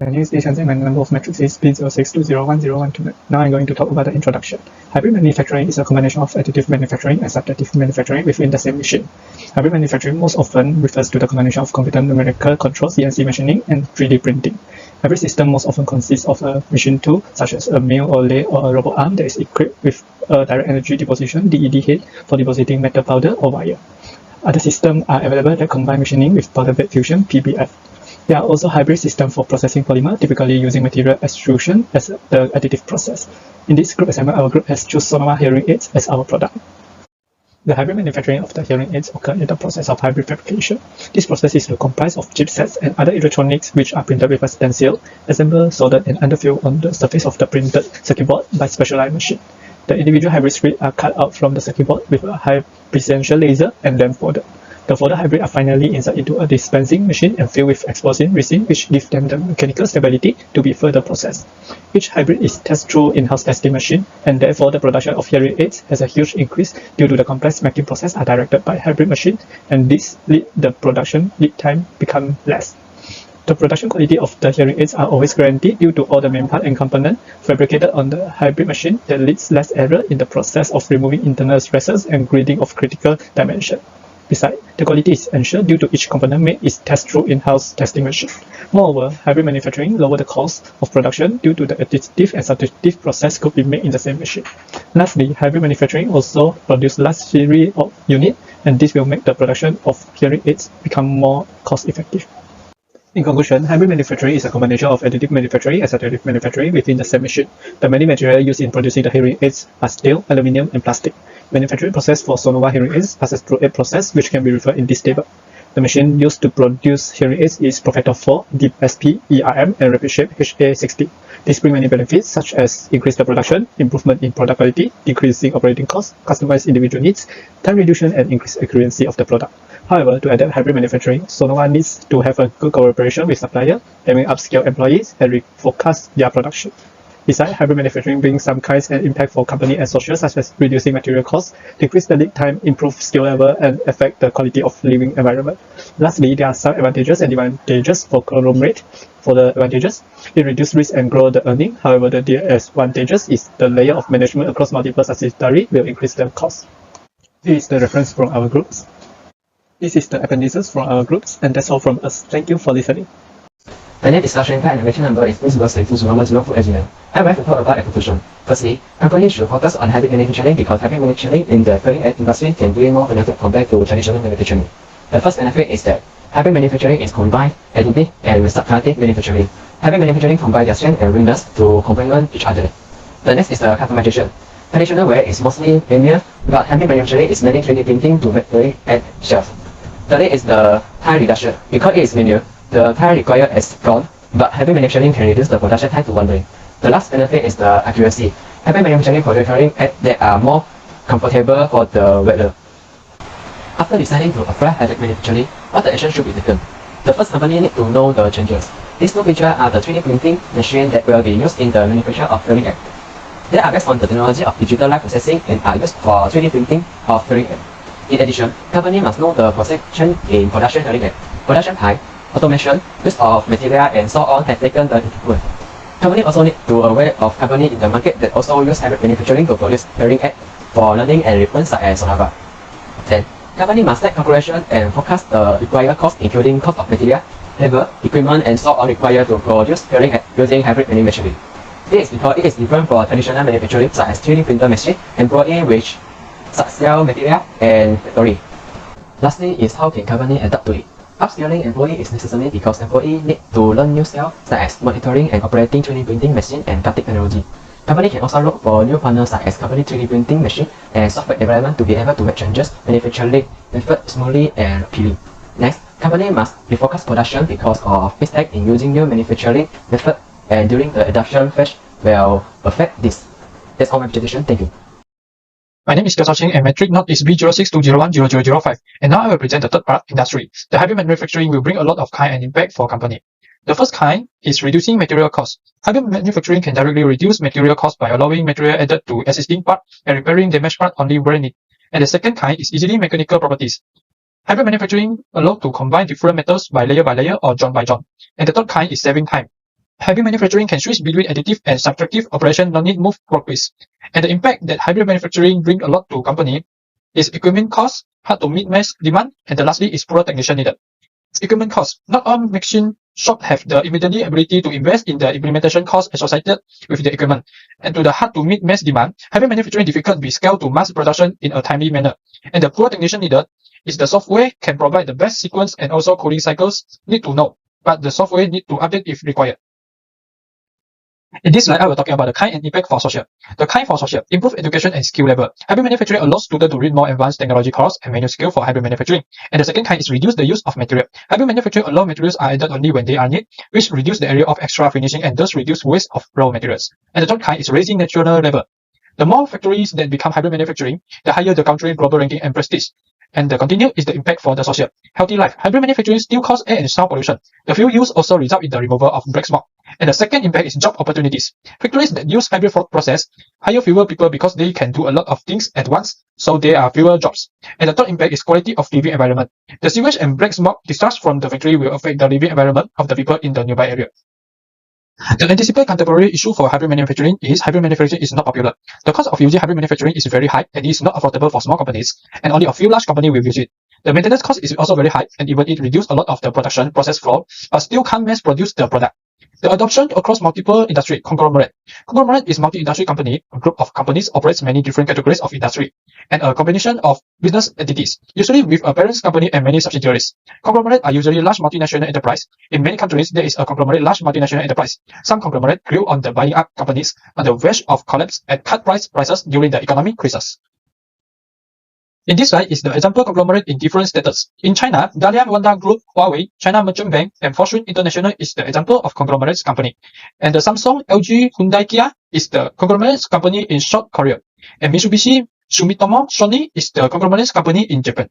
My name is Ishan and my number of metrics is B06201012. Now I'm going to talk about the introduction. Hybrid manufacturing is a combination of additive manufacturing and subtractive manufacturing within the same machine. Hybrid manufacturing most often refers to the combination of computer numerical control, CNC machining, and 3D printing. Hybrid system most often consists of a machine tool, such as a mill or lathe or a robot arm that is equipped with a direct energy deposition (DED) head for depositing metal powder or wire. Other systems are available that combine machining with powder bed fusion (PBF). There are also hybrid systems for processing polymer, typically using material extrusion as the additive process. In this group assignment, our group has chosen Sonova hearing aids as our product. The hybrid manufacturing of the hearing aids occurs in the process of hybrid fabrication. This process is comprised of chipsets and other electronics which are printed with a stencil, assembled, soldered, and underfilled on the surface of the printed circuit board by specialized machine. The individual hybrid strips are cut out from the circuit board with a high precision laser and then folded. The folded hybrid are finally inserted into a dispensing machine and filled with explosive resin, which gives them the mechanical stability to be further processed. Each hybrid is tested through in-house testing machine, and therefore the production of hearing aids has a huge increase due to the complex making process are directed by hybrid machine, and this lead the production lead time become less. The production quality of the hearing aids are always guaranteed due to all the main part and component fabricated on the hybrid machine that leads less error in the process of removing internal stresses and grading of critical dimension. Besides, the quality is ensured due to each component made is tested through in-house testing machine. Moreover, hybrid manufacturing lower the cost of production due to the additive and subtractive process could be made in the same machine. Lastly, hybrid manufacturing also produces large series of units, and this will make the production of hearing aids become more cost-effective. In conclusion, hybrid manufacturing is a combination of additive manufacturing and subtractive manufacturing within the same machine. The many materials used in producing the hearing aids are steel, aluminum, and plastic. Manufacturing process for Sonova hearing aids passes through 8 processes which can be referred in this table. The machine used to produce hearing aids is Profector 4, Deep SP, ERM, and Rapid Shape HA60. These bring many benefits such as increased production, improvement in product quality, decreasing operating costs, customized individual needs, time reduction, and increased accuracy of the product. However, to adapt hybrid manufacturing, Sonova needs to have a good cooperation with suppliers, having upskill employees, and refocus their production. Besides, hybrid manufacturing brings some kinds and impact for company and social, such as reducing material costs, decrease the lead time, improve skill level, and affect the quality of living environment. Lastly, there are some advantages and disadvantages for conglomerate. For the advantages, it reduces risk and grow the earning. However, the disadvantages is the layer of management across multiple subsidiaries will increase the cost. Here is the reference from our groups. This is the appendices from our groups, and that's all from us. Thank you for listening. The next discussion and innovation number is B062010 for engineer. I would like to talk about a conclusion. Firstly, companies should focus on hybrid manufacturing because hybrid manufacturing in the hearing aid industry can bring more benefit compared to traditional manufacturing. The first benefit is that hybrid manufacturing is combined additive and subtractive manufacturing. Hybrid manufacturing combines their strength and weakness to complement each other. The next is the customization. Traditional wear is mostly linear, but hybrid manufacturing is mainly 3D printing to make hearing aid shelves. Thirdly is the time reduction. Because it is linear, the time required is gone, but hybrid manufacturing can reduce the production time to 1 day. The last benefit is the accuracy. Hybrid manufacturing produces hearing aids that are more comfortable for the wearer. After deciding to apply hybrid manufacturing, what the action should be taken? The first company needs to know the changes. These two features are the 3D printing machine that will be used in the manufacture of hearing aids. They are based on the technology of digital light processing and are used for 3D printing of hearing aids. In addition, company must know the process change in production hearing aids. Production time, automation, use of material, and so on have taken the input. Company also need to aware of company in the market that also use hybrid manufacturing to produce hearing aids for learning and reference such as Sonova. Then, company must take calculation and forecast the required cost including cost of material, labor, equipment, and so on required to produce hearing aids using hybrid manufacturing. This is because it is different from traditional manufacturing such as 3D printer machine, employee which sell material, and factory. Lastly is how can company adapt to it. Upskilling employee is necessary because employee need to learn new skills such as monitoring and operating 3D printing machine and cutting technology. Company can also look for new partners such as company 3D printing machine and software development to be able to make changes manufacturing method smoothly and rapidly. Next, company must refocus production because of mistake in using new manufacturing method, and during the adoption phase will affect this. That's all my presentation. Thank you. My name is TEOH and metric note is B0620100005, and now I will present the third part, industry. The hybrid manufacturing will bring a lot of kind and impact for company. The first kind is reducing material costs. Hybrid manufacturing can directly reduce material costs by allowing material added to existing part and repairing damaged part only where needed. And the second kind is easily mechanical properties. Hybrid manufacturing allows to combine different metals by layer or joint by joint. And the third kind is saving time. hybrid manufacturing can switch between additive and subtractive operation, no need move workpiece. And the impact that hybrid manufacturing bring a lot to company is equipment cost, hard to meet mass demand, and the lastly is poor technician needed. Equipment cost. Not all machine shops have the immediate ability to invest in the implementation costs associated with the equipment. And to the hard to meet mass demand, hybrid manufacturing difficult to be scaled to mass production in a timely manner. And the poor technician needed is the software can provide the best sequence and also coding cycles need to know, but the software need to update if required. In this slide, I will talking about the KHAI and impact for social. The KHAI for social, improve education and skill level. Hybrid manufacturing allows students to read more advanced technology course and manual skill for hybrid manufacturing. And the second KHAI is reduce the use of material. Hybrid manufacturing allow materials are added only when they are needed, which reduce the area of extra finishing and thus reduce waste of raw materials. And the third KHAI is raising national level. The more factories that become hybrid manufacturing, the higher the country global ranking and prestige. And the continued is the impact for the social. Healthy life. Hybrid manufacturing still cause air and sound pollution. The fuel use also result in the removal of black smoke. And the second impact is job opportunities. Factories that use hybrid process hire fewer people because they can do a lot of things at once, so there are fewer jobs. And the third impact is quality of living environment. The sewage and black smoke discharged from the factory will affect the living environment of the people in the nearby area. The anticipated contemporary issue for hybrid manufacturing is hybrid manufacturing is not popular. The cost of using hybrid manufacturing is very high and is not affordable for small companies, and only a few large companies will use it. The maintenance cost is also very high, and even it reduces a lot of the production process flow, but still can't mass produce the product. The adoption across multiple industry conglomerate. Conglomerate is multi-industry company. A group of companies operates many different categories of industry and a combination of business entities, usually with a parent company and many subsidiaries. Conglomerate are usually large multinational enterprise. In many countries, there is a conglomerate large multinational enterprise. Some conglomerate grew on the buying up companies on the verge of collapse and cut prices during the economic crisis. In this slide is the example conglomerate in different status. In China, Dalian Wanda Group, Huawei, China Merchant Bank, and Fortune International is the example of conglomerate company. And the Samsung, LG, Hyundai, Kia is the conglomerate company in South Korea. And Mitsubishi, Sumitomo, Sony is the conglomerate company in Japan.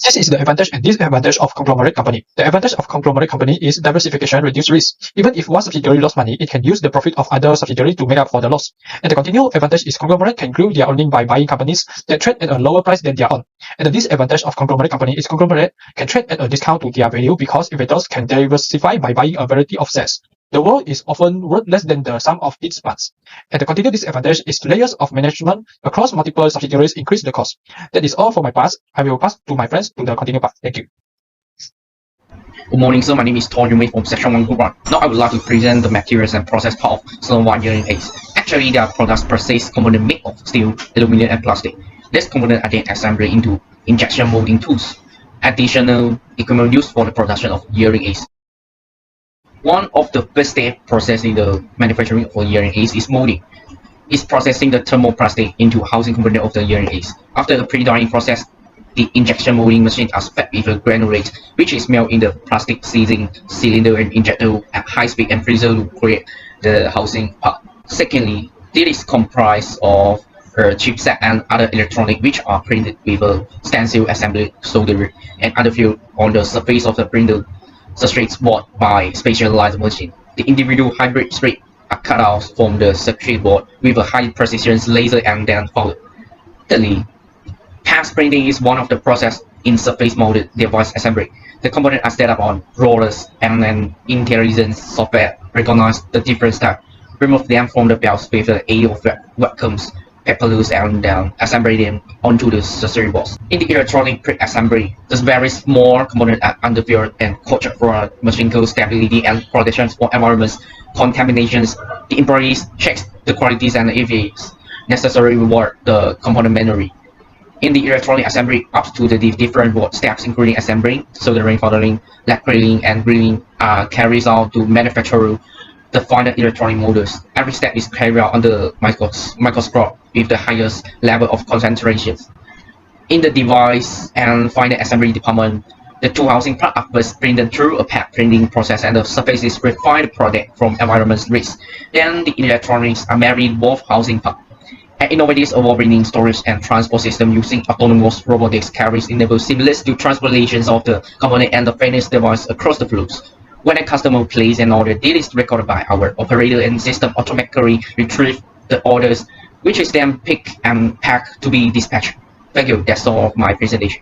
This is the advantage and disadvantage of conglomerate company. The advantage of conglomerate company is diversification, reduce risk. Even if one subsidiary lost money, it can use the profit of other subsidiaries to make up for the loss. And the continued advantage is conglomerate can grow their earnings by buying companies that trade at a lower price than their own. And the disadvantage of conglomerate company is conglomerate can trade at a discount to their value because investors can diversify by buying a variety of shares. The world is often worth less than the sum of its parts. And the continued disadvantage is layers of management across multiple subsidiaries increase the cost. That is all for my part. I will pass to my friends to the continued part. Thank you. Good morning, sir. My name is THOR from Section 1 Group 1. Now I would like to present the materials and process part of Sonova hearing aids. Actually, there are products process components made of steel, aluminum, and plastic. These components are then assembled into injection molding tools, additional equipment used for the production of hearing aids. One of the first steps processing the manufacturing for hearing aids is molding. It's processing the thermoplastic into housing component of the hearing aids. After the pre-drying process, the injection molding machine are fed with a granulate, which is melted in the plastic sealing cylinder and injected at high speed and freezer to create the housing part. Secondly, this is comprised of a chipset and other electronics which are printed with a stencil assembly solder and other field on the surface of the printer substrate board by specialized machine. The individual hybrid strips are cut out from the circuit board with a high precision laser and then folded. Thirdly, pass printing is one of the process in surface molded device assembly. The components are set up on rollers and an intelligent software recognize the different types, remove them from the belts with the aid of vacuums, paperless, and assemble them onto the circuit boards. In the electronic pre-assembly, the very small components are underfilled and coated for mechanical stability and protection for environment contaminations. The employees check the qualities and if it's necessary reward the component manually. In the electronic assembly, up to the different board steps including assembling, soldering, soldering, lacquering, and grilling are carried out to manufacture the final electronic models. Every step is carried out under microscope with the highest level of concentration. In the device and final assembly department, the two housing parts are first printed through a pad printing process and the surface is refined product from environment risk. Then the electronics are married both housing parts. An innovative award-winning storage and transport system using autonomous robotics carries enable seamless transportation of the component and the finished device across the floors. When a customer places an order, this is recorded by our operator and system automatically retrieve the orders, which is then picked and packed to be dispatched. Thank you. That's all of my presentation.